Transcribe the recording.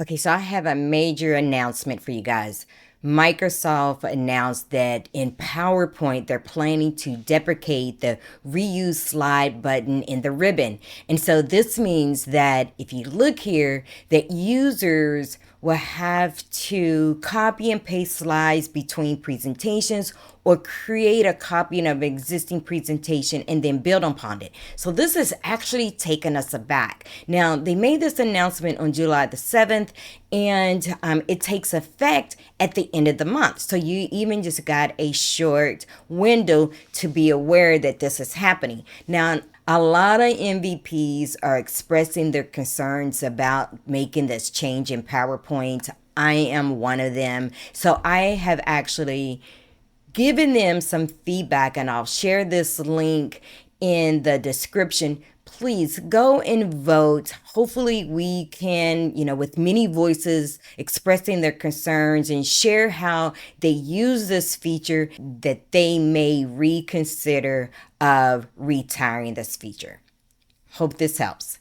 Okay, so I have a major announcement for you guys. Microsoft announced that in PowerPoint, they're planning to deprecate the reuse slide button in the ribbon. And so this means that if you look here, that users will have to copy and paste slides between presentations or create a copy of an existing presentation and then build upon it. So this has actually taken us aback. Now, they made this announcement on July the 7th, and it takes effect at the end of the month. So you even just got a short window to be aware that this is happening. Now, a lot of MVPs are expressing their concerns about making this change in PowerPoint. I am one of them. So I have actually given them some feedback, and I'll share this link in the description. Please go and vote. Hopefully we can, with many voices expressing their concerns and share how they use this feature, that they may reconsider of retiring this feature. Hope this helps.